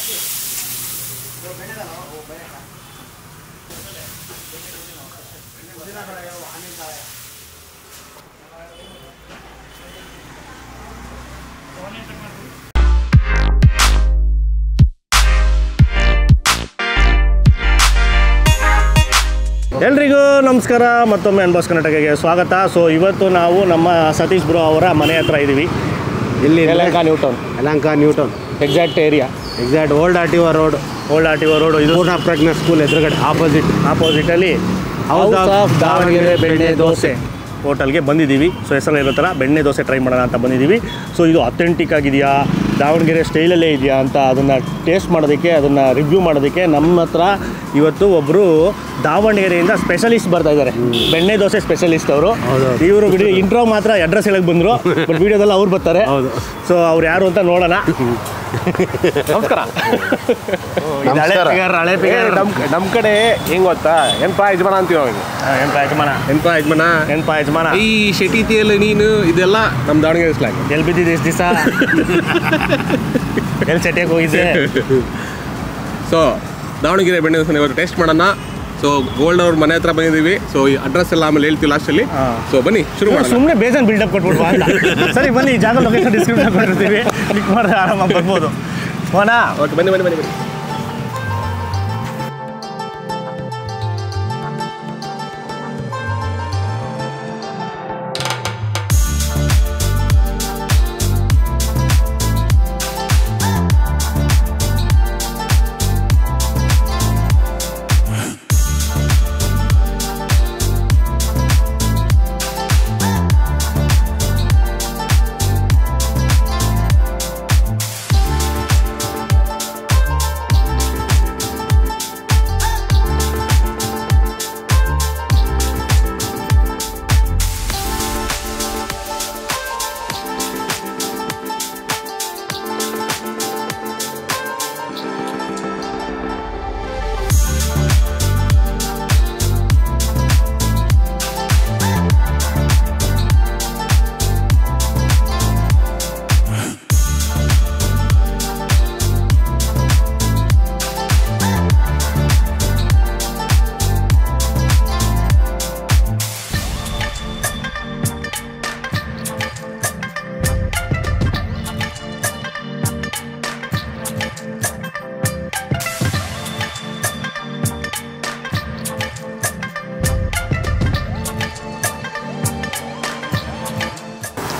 ಎಲ್ರಿಗೂ ನಮಸ್ಕಾರ, ಮತ್ತೊಮ್ಮೆ ಅನ್ಬಾಸ್ ಕರ್ನಾಟಕಕ್ಕೆ ಸ್ವಾಗತ. ಸೊ ಇವತ್ತು ನಾವು ನಮ್ಮ ಸತೀಶ್ ಬ್ರೋ ಅವರ ಮನೆ ಹತ್ರ ಇದ್ದೀವಿ. ಇಲ್ಲಿ Yelahanka Newton exact area, exact old R T O road. ಇದು ಪೂರ್ಣ ಪ್ರಜ್ಞಾ ಸ್ಕೂಲ್ ಎದುರುಗಡೆ ಆಪೋಸಿಟಲ್ಲಿ ಹೌಸ್ ಆಫ್ ದಾವಣಗೆರೆ ಬೆಣ್ಣೆ ದೋಸೆ ಹೋಟೆಲ್ಗೆ ಬಂದಿದ್ದೀವಿ. ಸೊ ಹೆಸರು ಇರೋ ಥರ ಬೆಣ್ಣೆ ದೋಸೆ ಟ್ರೈ ಮಾಡೋಣ ಅಂತ ಬಂದಿದ್ದೀವಿ. ಸೊ ಇದು ಅಥೆಂಟಿಕ್ ಆಗಿದೆಯಾ, ದಾವಣಗೆರೆ ಸ್ಟೈಲಲ್ಲೇ ಇದೆಯಾ ಅಂತ ಅದನ್ನು ಟೇಸ್ಟ್ ಮಾಡೋದಕ್ಕೆ, ಅದನ್ನು ರಿವ್ಯೂ ಮಾಡೋದಕ್ಕೆ ನಮ್ಮ ಹತ್ರ ಇವತ್ತು ಒಬ್ಬರು ದಾವಣಗೆರೆಯಿಂದ ಸ್ಪೆಷಲಿಸ್ಟ್ ಬರ್ತಾ ಇದ್ದಾರೆ. ಬೆಣ್ಣೆ ದೋಸೆ ಸ್ಪೆಷಲಿಸ್ಟ್ ಅವರು. ಇವರು ಬಿಡಿ ಇಂಟ್ರೋ ಮಾತ್ರ ಅಡ್ರೆಸ್ ಹೇಳಕ್ಕೆ ಬಂದರು, ಬಟ್ ವಿಡಿಯೋದಲ್ಲಿ ಅವ್ರು ಬರ್ತಾರೆ. ಸೊ ಅವ್ರು ಯಾರು ಅಂತ ನೋಡೋಣ. ನಮಸ್ಕಾರ. ನಮ್ಮ ಕಡೆ ಹೆಂಗ್ ಗೊತ್ತಾ, ಎನ್ಪ ಯಜಮಾನ ಅಂತೀವಿ ಅವಾಗ. ಎನ್ಪ ಯಜಮಾನ ಈ ಶೆಟಿತಿಯಲ್ಲಿ ನೀನು ಇದೆಲ್ಲ ನಮ್ಮ ದಾವಣಗೆರೆ ಸ್ಲಾಗ್. ಎಲ್ಲಿ ಬಿದ್ದಿದೆ ಇಷ್ಟು ದಿವಸ? ಎಲ್ಲಿ ಸೆಟ್ಟಿಗೆ ಹೋಗಿದ್ದೆ? ಸೊ ದಾವಣಗೆರೆ ಬೆಣ್ಣೆ ದೋಸೆ ಇವತ್ತು ಟೇಸ್ಟ್ ಮಾಡೋಣ. ಸೊ ಗೋಲ್ಡ್ ಅವ್ರ ಮನೆ ಹತ್ರ ಬಂದಿದ್ದೀವಿ. ಸೊ ಈ ಅಡ್ರೆಸ್ ಎಲ್ಲ ಆಮೇಲೆ ಹೇಳ್ತೀವಿ ಲಾಸ್ಟಲ್ಲಿ. ಸೊ ಬನ್ನಿ ಶುರು ಮಾಡೋಣ. ಸುಮ್ಮನೆ ಬೇಜಾನ್ ಬಿಲ್ಡಪ್ ಕೊಟ್ಬಿಡ್ಬೋ ಅಂತ. ಸರಿ ಬನ್ನಿ, ಜಾಗ ಲೊಕೇಶನ್ ಡಿಸ್ಕ್ರಿಪ್ಷನ್ ಕೊಟ್ಟಿರ್ತೀವಿ, ಕ್ಲಿಕ್ ಮಾಡಿದ್ರೆ ಆರಾಮಾಗಿ ಬರ್ಬೋದು. ಹೋನಾ? ಓಕೆ, ಬನ್ನಿ.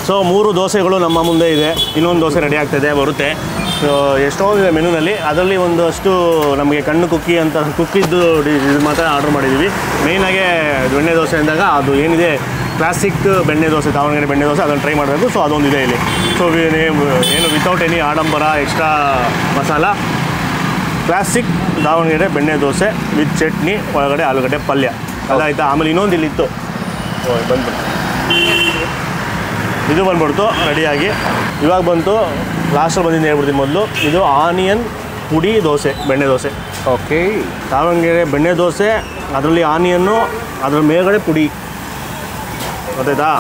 ಸೊ 3 ದೋಸೆಗಳು ನಮ್ಮ ಮುಂದೆ ಇದೆ. ಇನ್ನೊಂದು ದೋಸೆ ರೆಡಿ ಆಗ್ತಾಯಿದೆ, ಬರುತ್ತೆ. ಸೊ ಎಷ್ಟೊಂದಿದೆ ಮೆನುನಲ್ಲಿ. ಅದರಲ್ಲಿ ಒಂದಷ್ಟು ನಮಗೆ ಕಣ್ಣು ಕುಕ್ಕಿದ್ದು ಇದು ಮಾತ್ರ ಆರ್ಡ್ರ್ ಮಾಡಿದ್ದೀವಿ. ಮೇಯ್ನಾಗೆ ಬೆಣ್ಣೆ ದೋಸೆ ಅಂದಾಗ ಅದು ಏನಿದೆ ಕ್ಲಾಸಿಕ್ ಬೆಣ್ಣೆ ದೋಸೆ, ದಾವಣಗೆರೆ ಬೆಣ್ಣೆ ದೋಸೆ, ಅದನ್ನು ಟ್ರೈ ಮಾಡಬೇಕು. ಸೊ ಅದೊಂದಿದೆ ಇಲ್ಲಿ. ಸೊ ಏನು ವಿತೌಟ್ ಎನಿ ಆಡಂಬರ ಎಕ್ಸ್ಟ್ರಾ ಮಸಾಲ, ಕ್ಲಾಸಿಕ್ ದಾವಣಗೆರೆ ಬೆಣ್ಣೆ ದೋಸೆ ವಿತ್ ಚಟ್ನಿ, ಒಳಗಡೆ ಆಲೂಗಡ್ಡೆ ಪಲ್ಯ. ಅದಾಯ್ತಾ? ಆಮೇಲೆ ಇನ್ನೊಂದು ಇಲ್ಲಿತ್ತು, ಬಂದ್ಬಿಟ್ಟು ಇದು ಬಂದ್ಬಿಡ್ತು ರೆಡಿಯಾಗಿ. ಇವಾಗ ಬಂತು, ಲಾಸ್ಟಲ್ಲಿ ಬಂದಿದ್ದು ಹೇಳ್ಬಿಡ್ತೀನಿ ಮೊದಲು. ಇದು ಆನಿಯನ್ ಪುಡಿ ದೋಸೆ, ಬೆಣ್ಣೆ ದೋಸೆ. ಓಕೆ, ದಾವಣಗೆರೆ ಬೆಣ್ಣೆ ದೋಸೆ, ಅದರಲ್ಲಿ ಆನಿಯನ್ನು, ಅದ್ರ ಮೇಲ್ಗಡೆ ಪುಡಿ. ಗೊತ್ತಾಯ್ತಾ?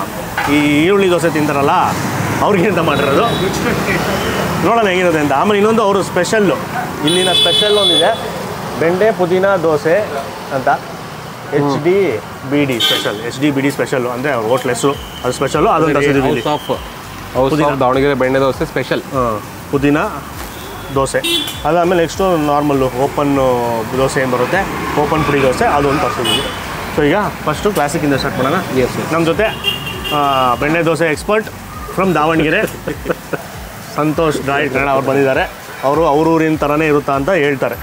ಈ ಈರುಳ್ಳಿ ದೋಸೆ ತಿಂತಾರಲ್ಲ ಅವ್ರಿಗಿಂತ ಮಾಡಿರೋದು. ನೋಡೋಣ ಹೇಗಿರುತ್ತೆ ಅಂತ. ಆಮೇಲೆ ಇನ್ನೊಂದು ಅವರು ಸ್ಪೆಷಲ್ಲು, ಇಲ್ಲಿನ ಸ್ಪೆಷಲ್ ಒಂದಿದೆ, ಬೆಂಡೆ ಪುದೀನ ದೋಸೆ ಅಂತ. HDBD ಸ್ಪೆಷಲ್ಲು ಅಂದರೆ ಅವ್ರ ಹೋಟ್ಲ್ ಹೆಸರು, ಅದು ಸ್ಪೆಷಲ್ಲು. ಅದನ್ನು ತರಿಸಿದ್ದೀವಿ. ದಾವಣಗೆರೆ ಬೆಣ್ಣೆ ದೋಸೆ ಸ್ಪೆಷಲ್ ಪುದೀನ ದೋಸೆ. ಅದಾದಮೇಲೆ ನೆಕ್ಸ್ಟು ನಾರ್ಮಲ್ಲು ಓಪನ್ ದೋಸೆ ಏನು ಬರುತ್ತೆ, ಓಪನ್ ಪುಡಿ ದೋಸೆ, ಅದೊಂದು ತರಿಸಿದ್ದೀವಿ. ಸೊ ಈಗ ಫಸ್ಟು ಕ್ಲಾಸಿಕ್ಕಿಂದ ಸ್ಟಾರ್ಟ್ ಮಾಡೋಣ. ನಮ್ಮ ಜೊತೆ ಬೆಣ್ಣೆ dosa expert from Davanagere Santosh draw Kannada ಅವ್ರು ಬಂದಿದ್ದಾರೆ. ಅವರು ಊರಿನ ಥರನೇ ಇರುತ್ತಾ ಅಂತ ಹೇಳ್ತಾರೆ.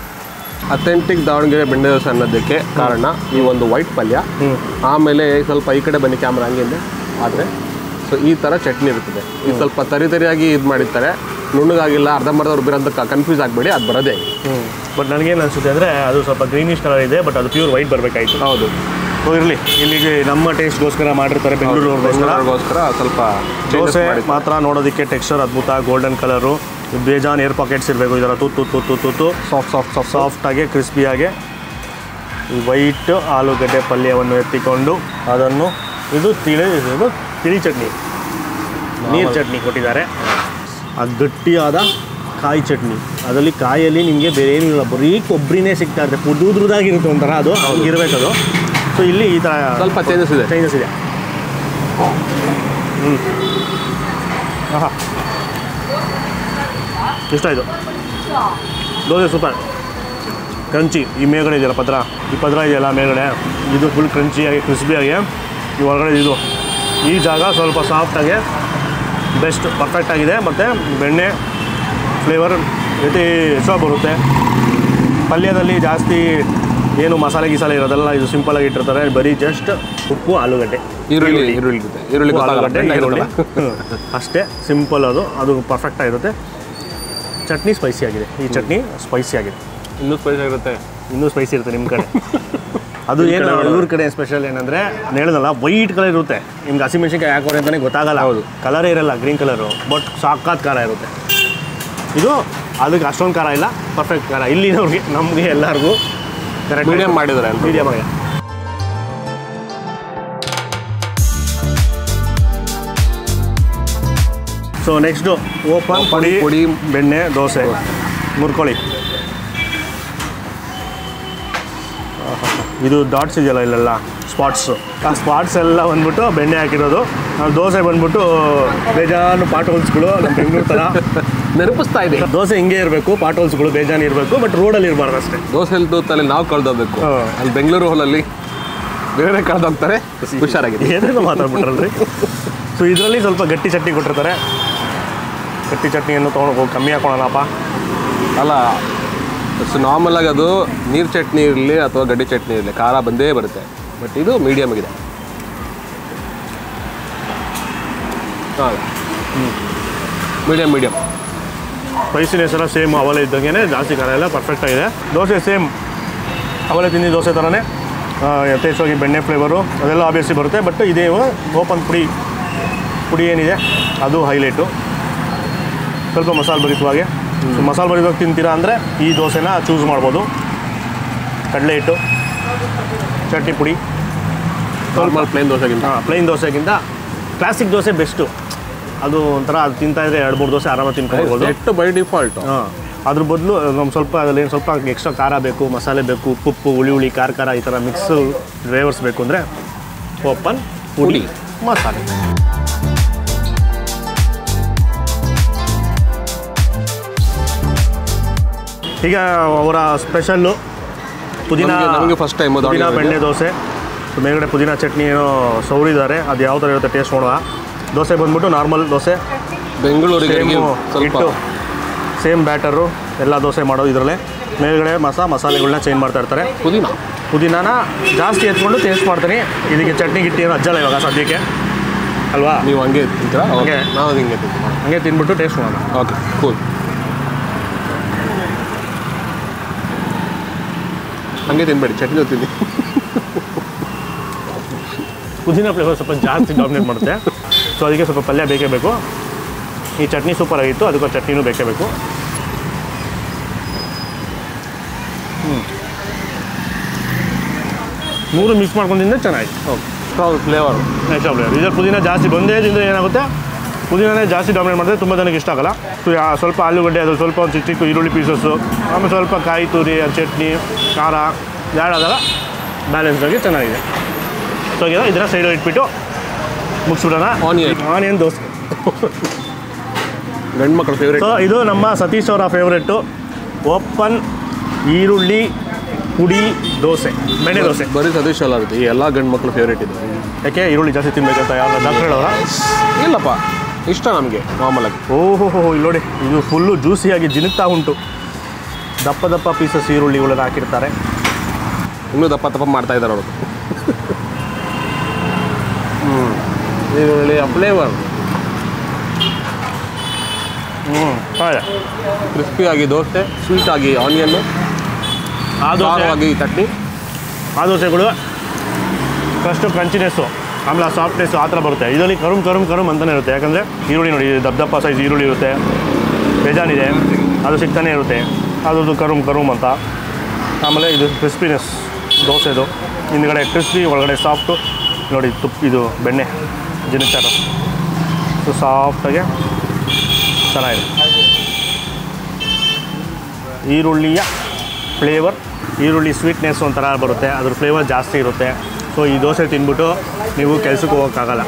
ಅಥೆಂಟಿಕ್ ದಾವಣಗೆರೆ ಬೆಣ್ಣೆ ದೋಸೆ ಅನ್ನೋದಕ್ಕೆ ಕಾರಣ ಈ ಒಂದು ವೈಟ್ ಪಲ್ಯ, ಆಮೇಲೆ ಸ್ವಲ್ಪ ಈ ಕಡೆ ಬನ್ನಿ ಕ್ಯಾಮ್ರಾ ಹಂಗೆ ಆದರೆ. ಸೊ ಈ ಥರ ಚಟ್ನಿ ಇರ್ತದೆ. ಇದು ಸ್ವಲ್ಪ ತರಿಯಾಗಿ ಇದು ಮಾಡಿರ್ತಾರೆ, ನುಣ್ಣಗಾಗಿಲ್ಲ, ಅರ್ಧಂಬರ್ಧ ರುಬ್ಬಿರೋಂಥ ಕನ್ಫ್ಯೂಸ್ ಆಗಬೇಡಿ, ಅದು ಬರೋದೇ. ಬಟ್ ನನಗೇನು ಅನಿಸುತ್ತೆ ಅಂದರೆ ಅದು ಸ್ವಲ್ಪ ಗ್ರೀನಿಶ್ ಕಲರ್ ಇದೆ, ಬಟ್ ಅದು ಪ್ಯೂರ್ ವೈಟ್ ಬರಬೇಕಾಯ್ತು. ಹೌದು, ಇರಲಿ. ಇಲ್ಲಿಗೆ ನಮ್ಮ ಟೇಸ್ಟ್ಗೋಸ್ಕರ ಮಾಡಿರ್ತಾರೆ, ಬೆಂಗಳೂರಿಗೋಸ್ಕರ. ಸ್ವಲ್ಪ ದೋಸೆ ಮಾತ್ರ ನೋಡೋದಕ್ಕೆ ಟೆಕ್ಸ್ಚರ್ ಅದ್ಭುತ, ಗೋಲ್ಡನ್ ಕಲರು, ಬೇಜಾನ್ ಏರ್ ಪಾಕೆಟ್ಸ್ ಇರಬೇಕು. ಇದರ ತುತ್ತು ಸಾಫ್ಟಾಗಿ ಕ್ರಿಸ್ಪಿಯಾಗಿ ಈ ವೈಟ್ ಆಲೂಗಡ್ಡೆ ಪಲ್ಯವನ್ನು ಎತ್ತಿಕೊಂಡು ಅದನ್ನು ಇದು ತಿಳಿ ಚಟ್ನಿ, ನೀರು ಚಟ್ನಿ ಕೊಟ್ಟಿದ್ದಾರೆ. ಆ ಗಟ್ಟಿಯಾದ ಕಾಯಿ ಚಟ್ನಿ ಅದರಲ್ಲಿ ಕಾಯಲ್ಲಿ ನಿಮಗೆ ಬೇರೆ ಏನೂ ಇಲ್ಲ, ಬರೀ ಕೊಬ್ಬರಿನೇ ಸಿಗ್ತಾ ಇರುತ್ತೆ, ಉದುರುದಾಗಿರುತ್ತೆ ಒಂಥರ, ಅದು ಇರಬೇಕು ಅದು. ಸೊ ಇಲ್ಲಿ ಈ ಥರ ಸ್ವಲ್ಪ ಚೇಂಜಸ್ ಇದೆ. ಹಾಂ ಇಷ್ಟ ಆಯಿತು. Dosa super crunchy. ಈ ಮೇಲ್ಗಡೆ ಇದೆಯಲ್ಲ ಪತ್ರ, ಈ ಪತ್ರ ಇದೆಯಲ್ಲ ಮೇಲ್ಗಡೆ, ಇದು ಫುಲ್ ಕ್ರಂಚಿಯಾಗಿ ಕ್ರಿಸ್ಪಿಯಾಗಿ, ಈ ಹೊರಗಡೆ ಇದು, ಈ ಜಾಗ ಸ್ವಲ್ಪ ಸಾಫ್ಟಾಗಿ ಬೆಸ್ಟ್ ಪರ್ಫೆಕ್ಟಾಗಿದೆ. ಮತ್ತು ಬೆಣ್ಣೆ ಫ್ಲೇವರ್ ಹೆಚ್ಚಾಗಿ ಬರುತ್ತೆ. ಪಲ್ಯದಲ್ಲಿ ಜಾಸ್ತಿ ಏನು ಮಸಾಲೆ ಗಿಸಾಲೆ ಇರೋದೆಲ್ಲ, ಇದು ಸಿಂಪಲಾಗಿ ಇಟ್ಟಿರ್ತಾರೆ. ಬರೀ ಜಸ್ಟ್ ಉಪ್ಪು, ಆಲೂಗಡ್ಡೆ, ಈರುಳ್ಳಿ ಅಷ್ಟೇ ಸಿಂಪಲ್. ಅದು ಪರ್ಫೆಕ್ಟಾಗಿರುತ್ತೆ. ಚಟ್ನಿ ಸ್ಪೈಸಿ ಆಗಿದೆ, ಈ ಚಟ್ನಿ ಸ್ಪೈಸಿ ಆಗಿದೆ. ಇನ್ನೂ ಸ್ಪೈಸಿ ಇರುತ್ತೆ ನಿಮ್ಮ ಕಡೆ. ಅದು ಏನು ಇವ್ರ ಕಡೆ ಸ್ಪೆಷಲ್ ಏನಂದರೆ ಹೇಳಿದಲ್ಲ, ವೈಟ್ ಕಲರ್ ಇರುತ್ತೆ. ನಿಮ್ಗೆ ಹಸಿಮೆಣ್ಸಿನ್ಕಾಯಿ ಹಾಕೋರೆ ಅಂತಲೇ ಗೊತ್ತಾಗಲ್ಲ. ಹೌದು, ಕಲರೇ ಇರಲ್ಲ, ಗ್ರೀನ್ ಕಲರು, ಬಟ್ ಸಾಕಾದ ಖಾರ ಇರುತ್ತೆ. ಇದು ಅದಕ್ಕೆ ಅಷ್ಟೊಂದು ಖಾರ ಇಲ್ಲ, ಪರ್ಫೆಕ್ಟ್ ಖಾರ. ಇಲ್ಲಿನವ್ರಿಗೆ ನಮಗೆ ಎಲ್ಲರಿಗೂ ಕರೆಕ್ಟ್ ಮೀಡಿಯಮ್ ಮಾಡಿದ್ದಾರೆ. ಮೀಡಿಯಮ್ ಆಗಿ. ಸೊ ನೆಕ್ಸ್ಟು ಓಪನ್ ಪುಡಿ ಬೆಣ್ಣೆ ದೋಸೆ ಮುರ್ಕೊಳ್ಳಿ. ಇದು ಡಾಟ್ಸ್ ಇದೆಯಲ್ಲ ಇಲ್ಲೆಲ್ಲ ಸ್ಪಾಟ್ಸು, ಆ ಸ್ಪಾಟ್ಸ್ ಎಲ್ಲ ಬಂದ್ಬಿಟ್ಟು ಬೆಣ್ಣೆ ಹಾಕಿರೋದು. ದೋಸೆ ಬಂದ್ಬಿಟ್ಟು ಬೇಜಾನು ಪಾಟ್ ಹೋಲ್ಸ್ಗಳು ನಮ್ಮ ಬೆಂಗಳೂರು ಥರ ನೆನಪಿಸ್ತಾ ಇದೆ. ದೋಸೆ ಹಿಂಗೆ ಇರಬೇಕು, ಪಾಟ್ ಹೋಲ್ಸ್ಗಳು ಬೇಜಾನು ಇರಬೇಕು, ಬಟ್ ರೋಡಲ್ಲಿ ಇರಬಾರ್ದು ಅಷ್ಟೇ. ದೋಸೆ ತೂತಲ್ಲಿ ನಾವು ಕಳೆದೋಗ್ಬೇಕು, ಅಲ್ಲಿ ಬೆಂಗಳೂರು ಹೊಲಲ್ಲಿ ಬೇರೆ ಕಳೆದೋಗ್ತಾರೆ. ಹುಷಾರಾಗಿದೆ, ಏನೇನೋ ಮಾತಾಡ್ಬಿಟ್ರಲ್ರಿ. ಸೊ ಇದರಲ್ಲಿ ಸ್ವಲ್ಪ ಗಟ್ಟಿ ಚಟ್ನಿ ಕೊಟ್ಟಿರ್ತಾರೆ. ಗಟ್ಟಿ ಚಟ್ನಿಯನ್ನು ತೊಗೊಂಡು ಕಮ್ಮಿ ಹಾಕೋಣಪ್ಪ. ಅಲ್ಲ, ನಾರ್ಮಲ್ ಆಗಿ ಅದು ನೀರು ಚಟ್ನಿ ಇರಲಿ ಅಥವಾ ಗಡ್ಡಿ ಚಟ್ನಿ ಇರಲಿ ಖಾರ ಬಂದೇ ಬರುತ್ತೆ. ಬಟ್ ಇದು ಮೀಡಿಯಮ್ ಆಗಿದೆ. ಹಾಂ, ಮೀಡಿಯಮ್ ಸ್ಪೈಸಿನೆಸ್ ಎಲ್ಲ ಸೇಮ್ ಅವಲೇ ಇದ್ದಂಗೆ, ಜಾಸ್ತಿ ಖಾರ ಎಲ್ಲ ಪರ್ಫೆಕ್ಟಾಗಿದೆ. ದೋಸೆ ಸೇಮ್ ಅವಲೇ ತಿಂದಿ ದೋಸೆ ಥರನೇ ಯಥೇಚ್ಛವಾಗಿ ಬೆಣ್ಣೆ ಫ್ಲೇವರು ಅದೆಲ್ಲ ಆಬ್ವಿಯಸ್ಲಿ ಬರುತ್ತೆ. ಬಟ್ ಇದೇ ಓಪನ್ ಪುಡಿ ಏನಿದೆ ಅದು ಹೈಲೈಟು. ಸ್ವಲ್ಪ ಮಸಾಲೆ ಭರಿತವಾಗಿ, ಮಸಾಲೆ ಭರಿತವಾಗಿ ತಿಂತೀರಾ ಅಂದರೆ ಈ ದೋಸೆನ ಚೂಸ್ ಮಾಡ್ಬೋದು. ಕಡಲೆ ಹಿಟ್ಟು, ಚಟ್ನಿ ಪುಡಿ, ನಾರ್ಮಲ್ ಪ್ಲೇನ್ ದೋಸೆಗಿಂತ ಕ್ಲಾಸಿಕ್ ದೋಸೆ ಬೆಸ್ಟು. ಅದು ಒಂಥರ ಅದು ತಿಂತಾಯಿದ್ರೆ 2-3 ದೋಸೆ ಆರಾಮಾಗಿ ತಿನ್ಕೊಳ್ಬೋದು. ಎಷ್ಟು ಬೈ ಡಿಫಾಲ್ಟ್. ಅದ್ರ ಬದಲು ನಮ್ಮ ಸ್ವಲ್ಪ ಅದರಲ್ಲಿ ಸ್ವಲ್ಪ ಎಕ್ಸ್ಟ್ರಾ ಖಾರ ಬೇಕು, ಮಸಾಲೆ ಬೇಕು, ಉಪ್ಪು ಹುಳಿ ಖಾರ ಈ ಥರ ಮಿಕ್ಸ್ ಫ್ಲೇವರ್ಸ್ ಬೇಕು ಅಂದರೆ ಓಪನ್ ಪುಡಿ ಮಸಾಲೆ. ಈಗ ಅವರ ಸ್ಪೆಷಲ್ಲು ಪುದೀನ ಫಸ್ಟ್ ಟೈಮ್ ಪುದೀನ ಬೆಣ್ಣೆ ದೋಸೆ, ಮೇಲ್ಗಡೆ ಪುದೀನ ಚಟ್ನಿ ಏನೋ ಸೌರಿದ್ದಾರೆ. ಅದು ಯಾವ ಥರ ಇರುತ್ತೆ ಟೇಸ್ಟ್ ನೋಡುವ. ದೋಸೆ ಬಂದ್ಬಿಟ್ಟು ನಾರ್ಮಲ್ ದೋಸೆ, ಬೆಂಗಳೂರಿಗೆ ಇಟ್ಟು ಸೇಮ್ ಬ್ಯಾಟರು ಎಲ್ಲ ದೋಸೆ ಮಾಡೋದು. ಇದರಲ್ಲೇ ಮೇಲ್ಗಡೆ ಮಸಾಲೆಗಳನ್ನ ಚೇಂಜ್ ಮಾಡ್ತಾ ಇರ್ತಾರೆ. ಪುದೀನಾನ ಜಾಸ್ತಿ ಎತ್ಕೊಂಡು ಟೇಸ್ಟ್ ಮಾಡ್ತೀನಿ. ಇದಕ್ಕೆ ಚಟ್ನಿ ಗಿಟ್ಟಿ ಏನು ಅಜ್ಜಲ್ಲ ಇವಾಗ ಸದ್ಯಕ್ಕೆ ಅಲ್ವಾ? ನೀವು ಹಂಗೆ ತಿಂತೀರಾ? ಹಂಗೆ ನಾವು ಹಂಗೆ ತಿಂದ್ಬಿಟ್ಟು ಟೇಸ್ಟ್ ಮಾಡೋಣ. Okay, cool. ಹಂಗೆ ತಿನ್ಬೇಡಿ, ಚಟ್ನಿ ತಿನ್ನಿ. ಪುದೀನ ಫ್ಲೇವರ್ ಸ್ವಲ್ಪ ಜಾಸ್ತಿ ಡಾಮಿನೇಟ್ ಮಾಡುತ್ತೆ. ಸೊ ಅದಕ್ಕೆ ಸ್ವಲ್ಪ ಪಲ್ಯ ಬೇಕೇ ಬೇಕು. ಈ ಚಟ್ನಿ ಸೂಪರ್ ಆಗಿತ್ತು, ಅದಕ್ಕೆ ಚಟ್ನಿನೂ ಬೇಕೇ ಬೇಕು. ಮೂರು ಮಿಕ್ಸ್ ಮಾಡ್ಕೊಂಡಿದ್ದೆ ಚೆನ್ನಾಗಿತ್ತು. Okay, flavour extra flavour. ಇದರ ಪುದೀನ ಜಾಸ್ತಿ ಬಂದೇ ತಿಂದರೆ ಏನಾಗುತ್ತೆ, ಪುದೀನೇ ಜಾಸ್ತಿ ಡಾಮಿನೇಟ್ ಮಾಡಿದ್ರೆ ತುಂಬ ಜನಕ್ಕೆ ಇಷ್ಟ ಆಗಲ್ಲ. ಸೊ ಸ್ವಲ್ಪ ಆಲೂಗಡ್ಡೆ, ಅದು ಸ್ವಲ್ಪ ಒಂದು ಚಿಕ್ಕ ಚಿಕ್ಕ ಈರುಳ್ಳಿ ಪೀಸಸ್ಸು, ಆಮೇಲೆ ಸ್ವಲ್ಪ ಕಾಯಿ ತುರಿ, ಚಟ್ನಿ, ಖಾರ ಆದಾಗ ಬ್ಯಾಲೆನ್ಸ್ ಆಗಿ ಚೆನ್ನಾಗಿದೆ. ಸೊ ಇದನ್ನು ಸೈಡಲ್ಲಿ ಇಟ್ಬಿಟ್ಟು ಮುಗಿಸ್ಬಿಡೋಣ. ಆನಿಯನ್ ದೋಸೆ ಗಂಡು ಮಕ್ಕಳ ಫೇವ್ರೇಟ್. ಸೊ ಇದು ನಮ್ಮ ಸತೀಶ್ ಅವರ ಫೇವ್ರೇಟು ಓಪನ್ ಈರುಳ್ಳಿ ಪುಡಿ ದೋಸೆ, ಬೆಣ್ಣೆ ದೋಸೆ. ಬರೀ ಸತೀಶ್ ಅಲ್ಲ, ಈ ಎಲ್ಲ ಗಂಡು ಮಕ್ಕಳ ಫೇವ್ರೇಟ್ ಇದೆ. ಯಾಕೆ ಈರುಳ್ಳಿ ಜಾಸ್ತಿ ತಿನ್ಬೇಕಂತ ಯಾವ ಡಾಕ್ಟರ್ ಹೇಳೋರ? ಇಲ್ಲಪ್ಪ, ಇಷ್ಟ ನಮಗೆ ನಾರ್ಮಲಾಗಿ. ಓಹೋ ಇಲ್ಲಿ ನೋಡಿ, ಇದು ಫುಲ್ಲು ಜ್ಯೂಸಿಯಾಗಿ ಜಿನುಗ್ತಾ ಉಂಟು. ದಪ್ಪ ದಪ್ಪ ಪೀಸಸ್ ಈರುಳ್ಳಿಗಳನ್ನು ಹಾಕಿರ್ತಾರೆ. ಇನ್ನೂ ದಪ್ಪ ಮಾಡ್ತಾ ಇದ್ದಾರೆ ಅವರು. ಈರುಳ್ಳಿ ಫ್ಲೇವರ್ ಹಾಗೆ ಕ್ರಿಸ್ಪಿಯಾಗಿ ದೋಸೆ, ಸ್ವೀಟಾಗಿ ಆನಿಯನ್ನು, ಆಗಿ ಚಟ್ನಿ. ಆ ದೋಸೆಗಳು ಫಸ್ಟು ಕ್ರಂಚಿನೆಸ್ಸು, ಆಮೇಲೆ ಆ ಸಾಫ್ಟ್ನೆಸ್ಸು ಆ ಥರ ಬರುತ್ತೆ. ಇದರಲ್ಲಿ ಕರುಮ್ ಅಂತಲೇ ಇರುತ್ತೆ. ಯಾಕಂದರೆ ಈರುಳ್ಳಿ ನೋಡಿ, ದಪ್ಪ ಸೈಜ್ ಈರುಳ್ಳಿ ಇರುತ್ತೆ, ಬೇಜಾನಿದೆ, ಅದು ಸಿಗ್ತಾನೆ ಇರುತ್ತೆ. ಅದು ಕರುಮ್ ಅಂತ. ಆಮೇಲೆ ಇದು ಕ್ರಿಸ್ಪಿನೆಸ್ ದೋಸೆದು, ಹಿಂದ್ಗಡೆ ಕ್ರಿಸ್ಪಿ, ಒಳಗಡೆ ಸಾಫ್ಟು. ನೋಡಿ ಇದು ಬೆಣ್ಣೆ ಜಿನುಗ್ತಾ ಇರೋದು, ಸೊ ಸಾಫ್ಟಾಗಿ ಚೆನ್ನಾಗಿದೆ. ಈರುಳ್ಳಿಯ ಫ್ಲೇವರ್, ಈರುಳ್ಳಿ ಸ್ವೀಟ್ನೆಸ್ ಒಂಥರ ಬರುತ್ತೆ, ಅದ್ರ ಫ್ಲೇವರ್ ಜಾಸ್ತಿ ಇರುತ್ತೆ. ಸೊ ಈ ದೋಸೆ ತಿಂದ್ಬಿಟ್ಟು ನೀವು ಕೆಲಸಕ್ಕೆ ಹೋಗೋಕ್ಕಾಗಲ್ಲ,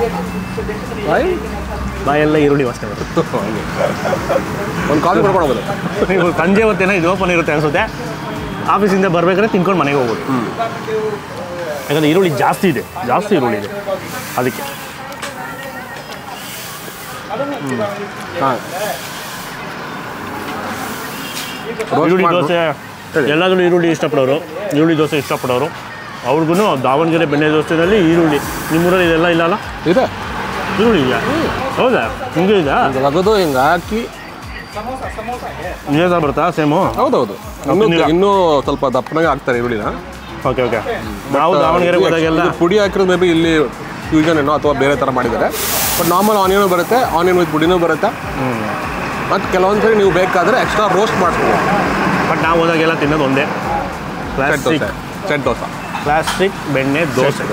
ಬಾಯೆಲ್ಲ ಈರುಳ್ಳಿ ವಾಸನೆ ಬರುತ್ತೆ. ಒಂದು ಕಾಫಿ ಬರ್ಕೊಳ್ಬೋದು. ನೀವು ಸಂಜೆ ಹೊತ್ತೇನೋ ಇದು ಓಪನ್ ಇರುತ್ತೆ ಅನಿಸುತ್ತೆ, ಆಫೀಸಿಂದ ಬರಬೇಕಾದ್ರೆ ತಿನ್ಕೊಂಡು ಮನೆಗೆ ಹೋಗ್ಬೋದು. ಯಾಕಂದರೆ ಈರುಳ್ಳಿ ಜಾಸ್ತಿ ಇದೆ, ಜಾಸ್ತಿ ಈರುಳ್ಳಿ ಇದೆ ಅದಕ್ಕೆ. ಹಾಂ, ಈರುಳ್ಳಿ ದೋಸೆ ಎಲ್ಲಾದರೂ ಈರುಳ್ಳಿ ಇಷ್ಟಪಡೋರು, ಈರುಳ್ಳಿ ದೋಸೆ ಇಷ್ಟಪಡೋರು ಅವ್ರಿಗೂ ದಾವಣಗೆರೆ ಬೆಣ್ಣೆ ದೋಸೆಯಲ್ಲಿ ಈರುಳ್ಳಿ. ನಿಮ್ಮೂರಲ್ಲಿ ಇದೆಲ್ಲ ಇಲ್ಲ ಅಲ್ಲ? ಇದೆ, ಈರುಳ್ಳಿ ಇದೆಯಾ? ಹೌದಾ? ಹಿಂಗೆ ಇದೆಯಾ? ತೆಗೆದು ಹಿಂಗೆ ಹಾಕಿ ನಿಜ ಬರುತ್ತಾ ಸೇಮು? ಹೌದೌದು, ಇನ್ನೂ ಸ್ವಲ್ಪ ದಪ್ಪನಾಗೆ ಹಾಕ್ತಾರೆ ಈರುಳ್ಳಿನ. Okay okay. ನಾವು ದಾವಣಗೆರೆ ಹೋದಾಗೆಲ್ಲ ಪುಡಿ ಹಾಕಿರೋದು ಮೇ ಬಿ ಇಲ್ಲಿ ಫ್ಯೂಷನ್ ಏನೋ ಅಥವಾ ಬೇರೆ ಥರ ಮಾಡಿದ್ದಾರೆ. ಬಟ್ ನಾರ್ಮಲ್ ಆನಿಯನು ಬರುತ್ತೆ, ಆನಿಯನ್ ವಿತ್ ಪುಡಿನೂ ಬರುತ್ತೆ. ಮತ್ತು ಕೆಲವೊಂದು ಸರಿ ನೀವು ಬೇಕಾದರೆ ಎಕ್ಸ್ಟ್ರಾ ರೋಸ್ಟ್ ಮಾಡಿಸ್ಬೋದು. ಬಟ್ ನಾವು ಹೋದಾಗೆಲ್ಲ ತಿನ್ನೋದು ಒಂದೇ, ಕ್ಲಾಸಿಕ್ ಸೆಟ್ ದೋಸೆ, ಕ್ಲಾಸಿಕ್ ಬೆಣ್ಣೆ ದೋಸೆ.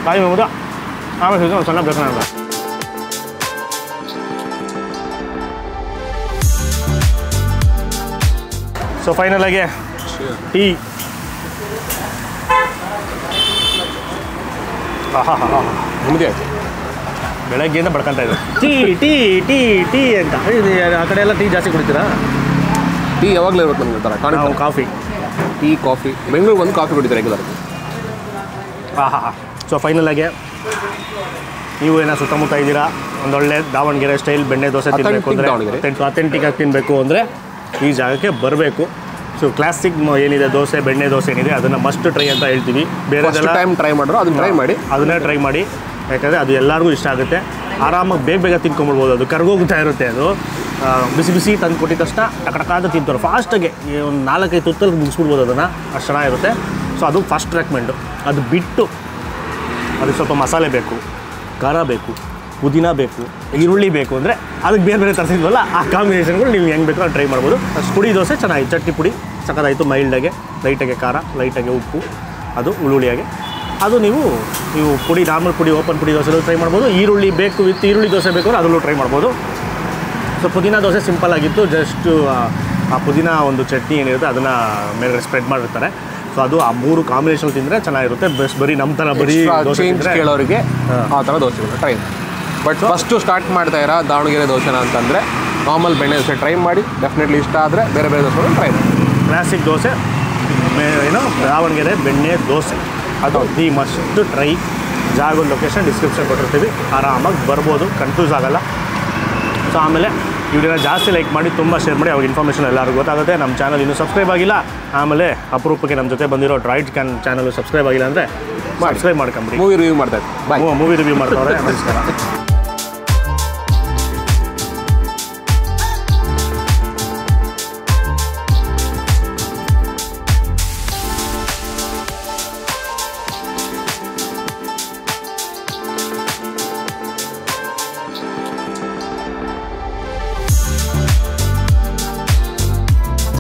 ಕಾಯಿ ಹೋಗುದಾ? ಆಮೇಲೆ ಒಂದು ಸಣ್ಣ ಬೇಕು ನನಗೆ. ಸೊ ಫೈನಲ್ ಆಗಿ ಟೀ. ನಿಮ್ಮದೇ ಆಯ್ತು, ಬೆಳಗ್ಗೆಯಿಂದ ಬಡ್ಕೊಂತ ಇದ್ದಾರೆ ಟೀ ಟೀ ಟೀ ಟೀ ಅಂತ. ಆ ಕಡೆ ಎಲ್ಲ ಟೀ ಜಾಸ್ತಿ ಕುಡಿತೀರಾ? ಟೀ ಯಾವಾಗಲೂ ಇರುತ್ತೆ ನಮಗೆ ಥರ ನಾವು ಕಾಫಿ, ಟೀ ಕಾಫಿ. ಬೆಂಗಳೂರು ಒಂದು ಕಾಫಿ ಕುಡಿತಾರೆ ರೆಗ್ಯುಲರ್. ಸೊ ಫೈನಲ್ ಆಗಿ ನೀವು ಏನೋ ಸುತ್ತಮುತ್ತ ಇದ್ದೀರಾ, ಒಂದೊಳ್ಳೆ ದಾವಣಗೆರೆ ಸ್ಟೈಲ್ ಬೆಣ್ಣೆ ದೋಸೆ ತಿನ್ನಬೇಕು ಅಂದರೆ, ಅಥೆಂಟಿಕ್ ಆಗಿ ತಿನ್ನಬೇಕು ಅಂದರೆ ಈ ಜಾಗಕ್ಕೆ ಬರಬೇಕು. ಸೊ ಕ್ಲಾಸಿಕ್ ಏನಿದೆ ದೋಸೆ, ಬೆಣ್ಣೆ ದೋಸೆ ಏನಿದೆ ಅದನ್ನು ಮಸ್ಟ್ ಟ್ರೈ ಅಂತ ಹೇಳ್ತೀವಿ. ಬೇರೆದೆಲ್ಲ ಟೈಮ್ ಟ್ರೈ ಮಾಡಿದ್ರು ಅದನ್ನ ಟ್ರೈ ಮಾಡಿ, ಅದನ್ನೇ ಟ್ರೈ ಮಾಡಿ. ಯಾಕಂದರೆ ಅದು ಎಲ್ಲರಿಗೂ ಇಷ್ಟ ಆಗುತ್ತೆ. ಆರಾಮಾಗಿ ಬೇಗ ಬೇಗ ತಿನ್ಕೊಂಬಿಡ್ಬೋದು. ಅದು ಕರ್ಗೋಗ್ತಾ ಇರುತ್ತೆ. ಅದು ಬಿಸಿ ಬಿಸಿ ತಂದು ಕೊಟ್ಟಿದ ತಕ್ಷಣ ಟಕಟಕ ಅಂತ ತಿಂತಾರೆ ಫಾಸ್ಟಾಗೆ. ಒಂದು 4-5 ತುತ್ತಲ್ಲಿ ಮುಗಿಸ್ಬಿಡ್ಬೋದು ಅದನ್ನು, ಅಷ್ಟು ಚೆನ್ನಾಗಿರುತ್ತೆ. ಸೊ ಅದು ಫಸ್ಟ್ ರೆಕಮೆಂಡು. ಅದು ಬಿಟ್ಟು ಅದಕ್ಕೆ ಸ್ವಲ್ಪ ಮಸಾಲೆ ಬೇಕು, ಖಾರ ಬೇಕು, ಪುದೀನ ಬೇಕು, ಈರುಳ್ಳಿ ಬೇಕು ಅಂದರೆ ಅದಕ್ಕೆ ಬೇರೆ ಬೇರೆ ತರಿಸಿದ್ವಲ್ಲ ಆ ಕಾಂಬಿನೇಷನ್ಗಳು ನೀವು ಹೆಂಗೆ ಬೇಕು ಟ್ರೈ ಮಾಡ್ಬೋದು. ಪುಡಿ ದೋಸೆ ಚೆನ್ನಾಗಿ, ಚಟ್ನಿ ಪುಡಿ ಸಕ್ಕತ್ತಾಯಿತು, ಮೈಲ್ಡಾಗೆ, ಲೈಟಾಗೆ ಖಾರ, ಲೈಟಾಗೆ ಉಪ್ಪು, ಅದು ಉಳುಳಿಯಾಗೆ. ಅದು ನೀವು ಪುಡಿ ನಾರ್ಮಲ್ ಪುಡಿ ಓಪನ್ ಪುಡಿ ದೋಸೆಲ್ಲೂ ಟ್ರೈ ಮಾಡ್ಬೋದು. ಈರುಳ್ಳಿ ಬೇಕು ವಿತ್ ಈರುಳ್ಳಿ ದೋಸೆ ಬೇಕು ಅಂದರೆ ಅದರಲ್ಲೂ ಟ್ರೈ ಮಾಡ್ಬೋದು. ಸೊ ಪುದೀನ ದೋಸೆ ಸಿಂಪಲ್ ಆಗಿತ್ತು, ಜಸ್ಟು ಆ ಪುದೀನ ಒಂದು ಚಟ್ನಿ ಏನಿರುತ್ತೆ ಅದನ್ನು ಮೇಲ್ಗಡೆ ಸ್ಪ್ರೆಡ್ ಮಾಡಿರ್ತಾರೆ. ಸೊ ಅದು ಆ 3 ಕಾಂಬಿನೇಷನ್ ತಿಂದರೆ ಚೆನ್ನಾಗಿರುತ್ತೆ. ಬೆಸ್ಟ್ ಬರೀ ನಮ್ಮ ಥರ ಬರೀ ದೋಸೆ ಕೇಳೋರಿಗೆ ಆ ಥರ ದೋಸೆಗಳು ಟ್ರೈ ಮಾಡಿ. ಬಟ್ ಫಸ್ಟು ಸ್ಟಾರ್ಟ್ ಮಾಡ್ತಾ ಇರೋ ದಾವಣಗೆರೆ ದೋಸೆನ ಅಂತಂದರೆ ನಾರ್ಮಲ್ ಬೆಣ್ಣೆ ದೋಸೆ ಟ್ರೈ ಮಾಡಿ. ಡೆಫಿನೆಟ್ಲಿ ಇಷ್ಟ ಆದರೆ ಬೇರೆ ಬೇರೆ ದೋಸೆಗಳು ಟ್ರೈ ಮಾಡಿ. ಕ್ಲಾಸಿಕ್ ದೋಸೆ ಏನು ದಾವಣಗೆರೆ ಬೆಣ್ಣೆ ದೋಸೆ, ಅದು ದಿ ಮಸ್ಟ್ ಟ್ರೈ. ಜಾಗದ ಲೊಕೇಶನ್ ಡಿಸ್ಕ್ರಿಪ್ಷನ್ ಕೊಟ್ಟಿರ್ತೀವಿ, ಆರಾಮಾಗಿ ಬರ್ಬೋದು, ಕನ್ಫ್ಯೂಸ್ ಆಗೋಲ್ಲ. ಸೊ ಆಮೇಲೆ ವಿಡಿಯೋನ ಜಾಸ್ತಿ ಲೈಕ್ ಮಾಡಿ, ತುಂಬ ಶೇರ್ ಮಾಡಿ, ಅವಾಗ ಇನ್ಫಾರ್ಮೇಷನ್ ಎಲ್ಲರಿಗೂ ಗೊತ್ತಾಗುತ್ತೆ. ನಮ್ಮ ಚಾನಲ್ ಇನ್ನೂ ಸಬ್ಸ್ಕ್ರೈಬ್ ಆಗಿಲ್ಲ, ಆಮೇಲೆ ಅಪರೂಪಕ್ಕೆ ನಮ್ಮ ಜೊತೆ ಬಂದಿರೋ ಡ್ರೈಡ್ ಚಾನಲ್ ಸಬ್ಸ್ಕ್ರೈಬ್ ಆಗಿಲ್ಲ ಅಂದರೆ ಸಬ್ಸ್ಕ್ರೈಬ್ ಮಾಡ್ಕೊಂಬಿಡಿ. ಮೂವಿ ರಿವ್ಯೂ ಮಾಡ್ತಾ ಇದ್ದೆ, ಮೂವಿ ರಿವ್ಯೂ ಮಾಡ್ತಾವ್ರೆ. ನಮಸ್ಕಾರ.